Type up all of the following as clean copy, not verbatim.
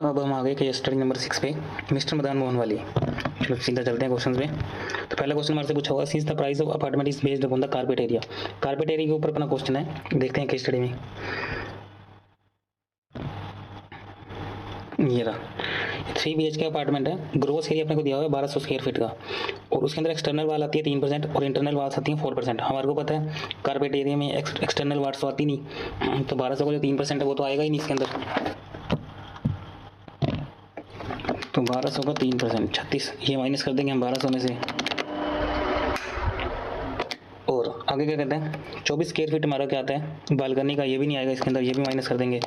तो अब हम आ गए केस स्टडी नंबर 6 पे, मिस्टर मदन मोहन वाली। चलो सीधा चलते हैं क्वेश्चन पे। तो पहला क्वेश्चन हमारे से पूछा हुआ, sees the price of apartment is based upon the carpet area. Carpet area के ऊपर अपना क्वेश्चन है, देखते हैं केस स्टडी में। ये रहा 3 BHK अपार्टमेंट है, ग्रोस एरिया अपने को दिया हुआ है 1200 स्क्वायर फीट का, और उसके अंदर एक्सटर्नल वाल आती है 3% और इंटरनल वाल्स आती हैं 4%। हमारे को पता है कारपेट एरिया में एक्सटर्नल वाल्स तो आती नहीं, तो 1200 का जो 3% है वो तो आएगा ही नहीं इसके अंदर। तो 1200 का 3% 36, ये माइनस कर देंगे हम 1200 में से। और आगे क्या कहते हैं 24 स्क्वायर फीट हमारा क्या आता है बालकनी का, ये भी नहीं आएगा इसके अंदर, ये भी माइनस कर देंगे।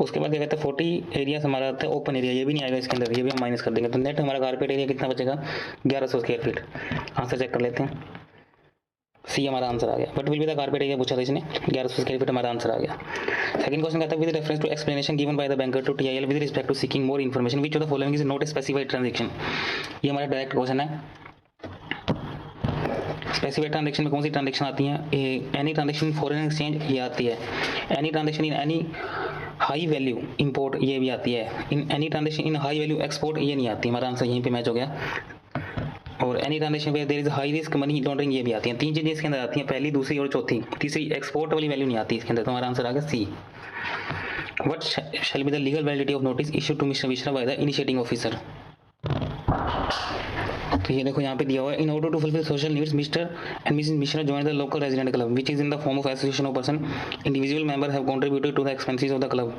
उसके बाद क्या कहते हैं 40 एरिया हमारा आता है ओपन एरिया, ये भी नहीं आएगा इसके अंदर, ये भी हम माइनस कर देंगे। तो नेट हमारा कारपेट एरिया कितना बचेगा 1100 स्क्वायर फीट। आंसर चेक कर लेते हैं, सी हमारा आंसर आ गया। But will be the carpet area पूछा था इसने, 1100 स्क्वायर फीट हमारा आंसर आ गया। सेकंड क्वेश्चन कहता है with reference to explanation given by the banker to TIL with respect to seeking more information which of the following is not a specified transaction. ये हमारा डायरेक्ट क्वेश्चन है। Specified transaction में कौन सी transaction आती है? Any transaction in foreign exchange ये आती है, any transaction in any high value import ये भी आती है, in any transaction in high value export ये नहीं आती। हमारा आंसर यहीं पे मैच हो गया। और any transaction where there is high risk money laundering ये भी आती हैं। 3 चीजें इसके अंदर आती हैं, पहली, दूसरी और चौथी। तीसरी एक्सपोर्ट वाली वैल्यू नहीं आती इसके अंदर, तो हमारा आंसर आ गया सी। What shall be the legal validity of notice issued to Mr. Mishra by the initiating officer? तो ये देखो यहाँ पे दिया हुआ है, in order to fulfil social needs mister and missus Mishra join the local resident club which is in the form of association of person individual member have contributed to the expenses of the club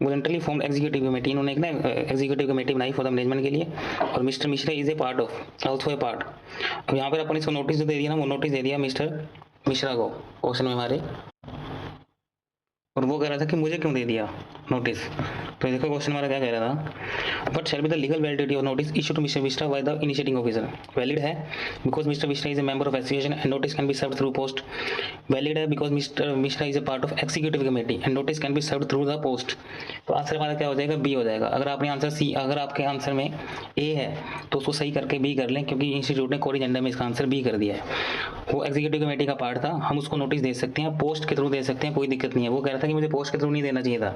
voluntarily form executive committee. इन्होंने एक ना executive committee बनाई for the management के लिए, और mister Mishra is a part of also a part. अब यहाँ पर अपन इसको नोटिस जो दे दिया ना, वो नोटिस दे दिया मिस्टर मिश्रा को क्वेश्चन में हमारे, और वो कह रहा था कि मुझे क्यों दे दिया नोटिस। तो देखो क्वेश्चन हमारा क्या कह रहा था, what shall be the legal validity of notice issue to Mr Mishra by the initiating officer. Valid है because Mr Mishra is a member of association and notice can be served through post. Valid है because Mr Mishra is a part of executive committee and notice can be served through the post. तो answer हमारा क्या हो जाएगा, B हो जाएगा। अगर आपने आंसर सी, अगर आपके आंसर में ए है तो उसको सही करके बी कर लें, क्योंकि इंस्टीट्यूट ने कोड एजेंडा में इसका आंसर बी कर दिया है। वो एग्जीक्यूटिव कमेटी का पार्ट था, हम उसको नोटिस दे सकते हैं, पोस्ट के थ्रू दे सकते हैं, कोई दिक्कत नहीं है। वो कह रहा था कि मुझे पोस्ट के थ्रू नहीं देना चाहिए था,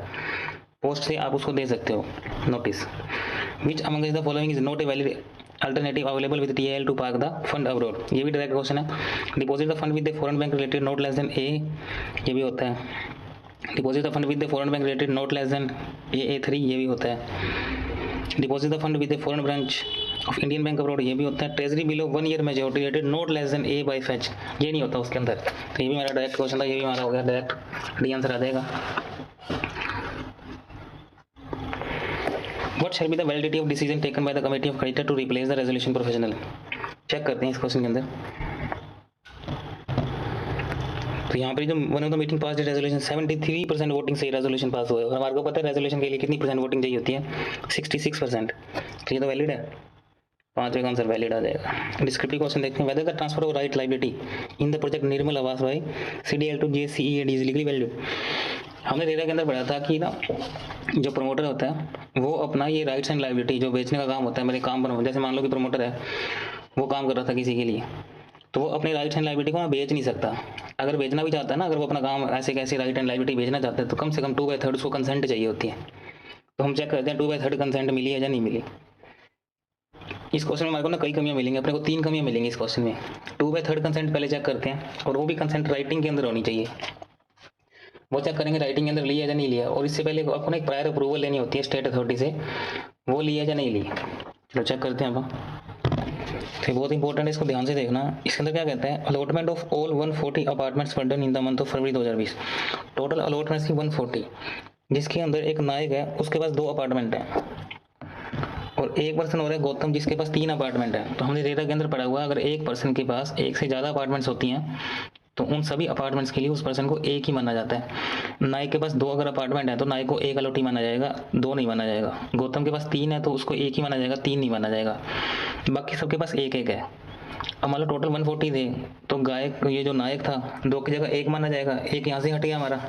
पोस्ट से आप उसको दे सकते हो notice. Which among the following is not a valid alternative available with TIL to park the fund abroad. ये भी डायरेक्ट क्वेश्चन है। Deposit the fund with the foreign bank related not less than A, ये भी होता है। Deposit the fund with the foreign bank related not less than A3, ये भी होता है। Deposit the fund with the foreign branch of Indian bank abroad, ये भी होता है। Treasury below 1 year maturity rated not less than A by Fitch, ये नहीं होता उसके अंदर। तो ये भी हमारा डायरेक्ट क्वेश्चन था, ये भी हमारा हो गया डायरेक्ट, डी आंसर आ जाएगा। What shall be the validity of decision taken by the committee of creditor to replace the resolution professional? Check करते हैं इस क्वेश्चन के अंदर। तो यहाँ पर जो one of the meeting pass resolution 73% voting से रेजोल्यूशन पास हुआ है, और हमारे को पता है रेजोल्यूशन के लिए कितनी परसेंट वोटिंग चाहिए होती है, 66%। तो ये तो वैलिड है, 5वें का आंसर वैलिड आ जाएगा। डिस्क्रिप्टिव क्वेश्चन देखते हैं, whether the transfer of right liability in the project Nirmal Awas by CDL to JCEAD is legally valid. हमने डेटा के अंदर पढ़ा था कि ना जो प्रमोटर होता है वो अपना ये राइट्स एंड लायबिलिटी जो बेचने का काम होता है, मेरे काम बनो, जैसे मान लो कि प्रमोटर है वो काम कर रहा था किसी के लिए, तो वो अपने राइट्स एंड लायबिलिटी को ना बेच नहीं सकता। अगर बेचना भी चाहता है ना, अगर वो अपना काम ऐसे कैसे राइट एंड लायबिलिटी बेचना चाहता है, तो कम से कम 2/3 उसको कंसेंट चाहिए होती है। तो हम चेक करते हैं 2/3 कंसेंट मिली है या नहीं मिली। इस क्वेश्चन में हमारे को ना कई कमियां मिलेंगी, अपने को 3 कमियां मिलेंगी इस क्वेश्चन में। 2/3 कंसेंट पहले चेक करते हैं, और वो भी कंसेंट राइटिंग के अंदर होनी चाहिए। वो चेक करेंगे राइटिंग के अंदर लिया या नहीं लिया, और इससे पहले आपको एक प्रायर अप्रूवल लेनी होती है स्टेट अथॉरिटी से, वो लिया या नहीं ली। चलो चेक करते हैं अब। तो बहुत इंपॉर्टेंट है, इसको ध्यान से देखना। इसके अंदर क्या कहता है, allotment of all 140 apartments were done in the month of February 2020। Total allotments की 140, जिसके अंदर एक नायक है उसके पास 2 अपार्टमेंट है, और एक पर्सन हो रहा है गौतम जिसके पास 3 अपार्टमेंट है। तो हमने डेटा के अंदर पढ़ा हुआ, अगर एक पर्सन के पास एक से ज़्यादा अपार्टमेंट्स होती हैं तो उन सभी अपार्टमेंट्स के लिए उस पर्सन को एक ही माना जाता है। नायक के पास 2 अगर अपार्टमेंट है तो नायक को एक अलॉटी माना जाएगा, 2 नहीं माना जाएगा। गौतम के पास 3 है तो उसको एक ही माना जाएगा, 3 नहीं माना जाएगा। बाकी सबके पास एक एक है। अब मान लो टोटल 140 थे, तो गायक ये जो नायक था 2 की जगह 1 माना जाएगा, एक यहाँ से हट गया हमारा।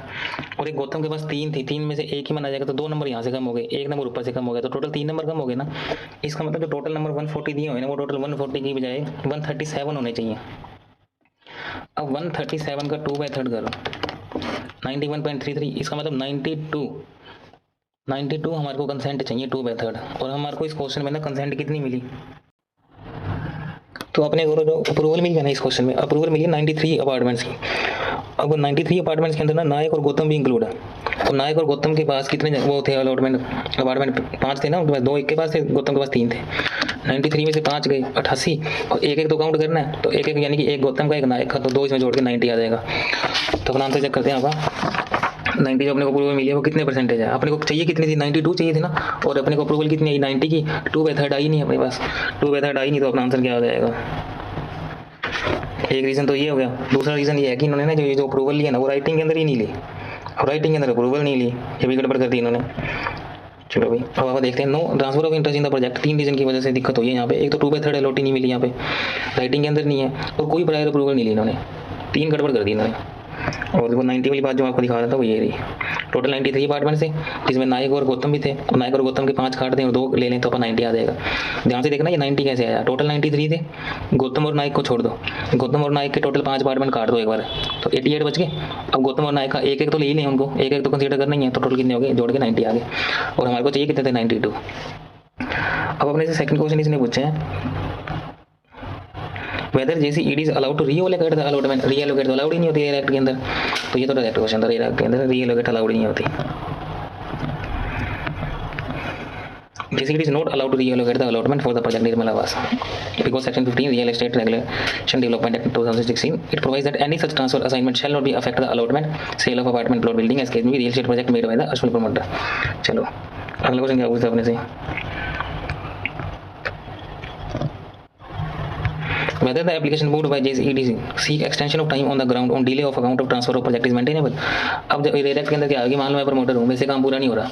और एक गौतम के पास 3 थी, 3 में से 1 ही माना जाएगा, तो 2 नंबर यहाँ से कम हो गए, 1 नंबर ऊपर से कम हो गया, तो टोटल 3 नंबर कम हो गए ना। इसका मतलब जो टोटल नंबर 140 दिए हुए ना, वो टोटल 140 की बजाय 137 होने चाहिए। अब 137 का 2/3 करो 91.33, इसका मतलब 92 92 हमारे को कंसेंट चाहिए 2/3 और हमारे को इस क्वेश्चन में ना कंसेंट कितनी मिली, तो अपने को जो अप्रूवल मिल गया ना इस क्वेश्चन में, अप्रूवल मिली 93 अपार्टमेंट्स की। अब 93 अपार्टमेंट्स के अंदर ना नायक और गौतम भी इंक्लूड है। तो नायक और गौतम के पास कितने वो थे अलॉटमेंट, अपार्टमेंट 5 थे ना उनके पास, 2 एक के पास थे, गौतम के पास 3 थे। 93 में से 5 गए 88 और एक एक तो काउंट करना है, तो एक एक यानी कि एक गौतम का एक नायक का, तो 2 इसमें जोड़ के 90 आ जाएगा। तो अपना आंसर चेक करते हैं आपका 90 जो अपने को अप्रूवल मिली है वो कितने परसेंटेज है। अपने को चाहिए कितनी थी 92 चाहिए थी ना, और अपने को अप्रूवल कितनी आई 90 की, 2/3 आई नहीं अपने पास, 2/3 आई नहीं, तो अपना आंसर क्या आ जाएगा। एक रीज़न तो ये हो गया। दूसरा रीज़न ये है कि इन्होंने ना जो अप्रूवल लिया ना वो राइटिंग के अंदर ही नहीं ली, राइटिंग के अंदर अप्रूवल नहीं ली, ये भी गड़बड़ कर दी इन्होंने। चलो भाई अब आप देखते हैं no transfer of interest in the project, 3 reason की वजह से दिक्कत हुई है यहाँ पे। एक तो 2/3 अलॉटी नहीं मिली यहाँ पे, राइटिंग के अंदर नहीं है, और कोई प्रायर अप्रूवल नहीं ली इन्होंने, 3 गड़बड़ कर दी इन्होंने। और वो 90 वाली बात जो आपको दिखा रहा था वो ये रही। टोटल 93 अपार्टमेंट से, जिसमें नायक और गौतम भी थे, और नायक और गौतम के 5 काट दें और 2 ले लें तो अपन 90 आ जाएगा। ध्यान से देखना ये 90 कैसे आया। टोटल 93 थे, गौतम और नायक को छोड़ दो, गौतम और नायक के टोटल 5 अपार्टमेंट काट दो एक बार, तो 88 बच गए। अब गौतम और नायक का एक एक तो ले ही लें, उनको एक एक तो कंसीडर करना ही है, तो टोटल कितने हो गए, जोड़ के 90 आ गए। और हमारे को चाहिए कितने थे 92। अब अपने से सेकंड क्वेश्चन इसने पूछे हैं whether JCED is allowed to reallocate the allotment, reallocate तो अलाउड ही नहीं होती है एक्ट के अंदर, तो ये तो डायरेक्ट क्वेश्चन था, एक्ट के अंदर रीअलोकेट अलाउड ही नहीं होती। JCED is not allowed to reallocate the allotment for the project Nirmal Awas because Section 15 Real Estate Regulation Development Act 2016 it provides that any such transfer assignment shall not be affect the allotment sale of apartment plot building as case may be real estate project made by the actual promoter। चलो अगला question क्या पूछता है अपने से, whether the application moved by JCED seek extension of time on the ground on delay of account of transfer of project is maintainable। अब रेरेक्ट के अंदर क्या है कि मान लो मैं प्रमोटर हूँ, वैसे काम पूरा नहीं हो रहा,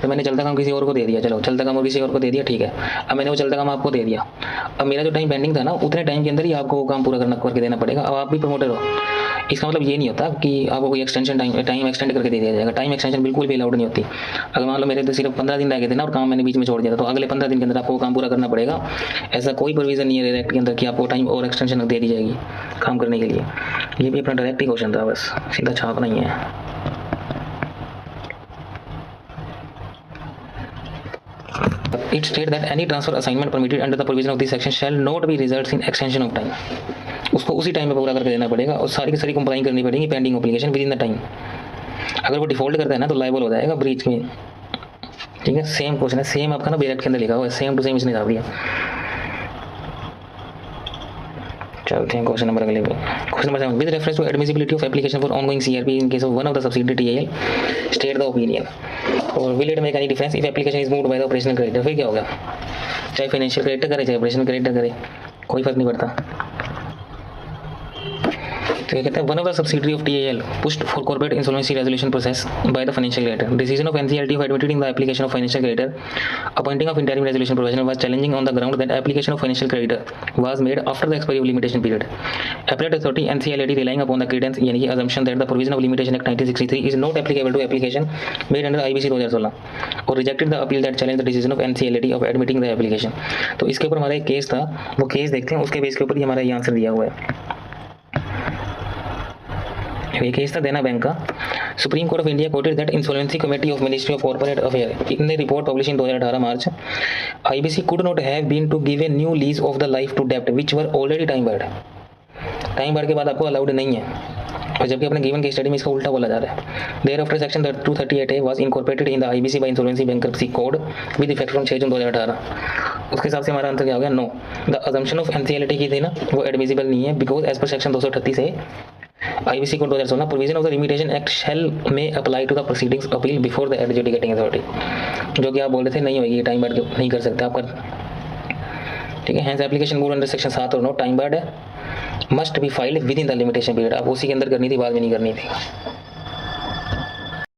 तो मैंने चलता काम किसी और को दे दिया, चलो चलता काम और किसी और को दे दिया, ठीक है। अब मैंने वो चलता काम आपको दे दिया, अब मेरा जो टाइम पेंडिंग था ना उतने टाइम के अंदर ही आपको वो काम पूरा करके देना पड़ेगा। अब आप भी प्रमोटर हो, इसका मतलब ये नहीं होता कि आपको कोई एक्सटेंशन टाइम एक्सटेंड करके दे दिया जाएगा। टाइम एक्सटेंशन बिल्कुल भी अलाउड नहीं होती। अगर मान लो मेरे तो सिर्फ 15 दिन रह गए थे ना और काम मैंने बीच में छोड़ दिया था, तो अगले 15 दिन के अंदर आपको काम पूरा करना पड़ेगा। ऐसा कोई प्रोविजन नहीं है डायरेक्ट के अंदर कि आपको टाइम और एक्सटेंशन दे दी जाएगी काम करने के लिए। ये भी अपना डायरेक्ट ही क्वेश्चन था, बस सीधा छाप नहीं है। It states that any transfer assignment permitted under the provision of this section shall not be results in extension of time। उसको उसी टाइम में पूरा करके देना पड़ेगा और सारी की सारी कंप्लाई करनी पड़ेगी pending application with in the time. अगर वो डिफॉल्ट करता है ना तो लायबल हो जाएगा ब्रीच में, ठीक है। सेम क्वेश्चन है, सेम आपका ना डायरेक्ट के अंदर लिखा हुआ है, सेम टू सेम इसने डाल दिया। चलते हैं क्वेश्चन नंबर अगले पे। Question number 7 with reference to admissibility of application for ongoing CRP in case of one of the subsidiary TIL state the opinion और will it make any difference if application is moved by the operational creditor. फिर क्या होगा, चाहे financial creditor करे चाहे operational creditor करे, कोई फर्क नहीं पड़ता। तो ये कहते हैं one of the subsidiary of TIL pushed for corporate insolvency resolution process by the financial creditor. Decision of NCLT of admitting the application of financial creditor appointing of interim resolution professional was challenging on the ground that application of financial creditor was made after the expiry of limitation period. Appellate authority NCLT relying upon the Credence यानी कि assumption that the provision of limitation act 1963 is not applicable to application made under IBC 2016 और rejected the appeal that challenged the decision of NCLT of admitting the application। तो इसके ऊपर हमारा एक case था, वो केस देखते हैं, उसके बेस के ऊपर ही हमारा ये आंसर दिया हुआ है। ये केस था देना बैंक का। Supreme Court of India quoted that insolvency committee of ministry of corporate affair in the report publish in 2018 March IBC could not have been to give a new lease of the life to डेब्ट which were already time barred. Time barred के बाद आपको allowed नहीं है, और जबकि अपने given case study में इसका उल्टा बोला जा रहा है। There after section 238A was incorporated in the IBC by insolvency bankruptcy code with effect from 6 June 2018। उसके हिसाब से हमारा आंसर क्या हो गया, no. The assumption of NCLT की थी ना वो एडमिसिबल नहीं है बिकॉज एज पर सेक्शन 238 से IBC code 2016 provision of the limitation act shall में apply to the proceedings appeal before the adjudicating authority. जो कि आप बोल रहे थे नहीं होगी, टाइम बार्ड नहीं कर सकते आप कर, ठीक है। Hence application move under section 7 और 9 टाइम बार्ड है, must be filed within the limitation period. आप उसी के अंदर करनी थी, बाद में नहीं करनी थी।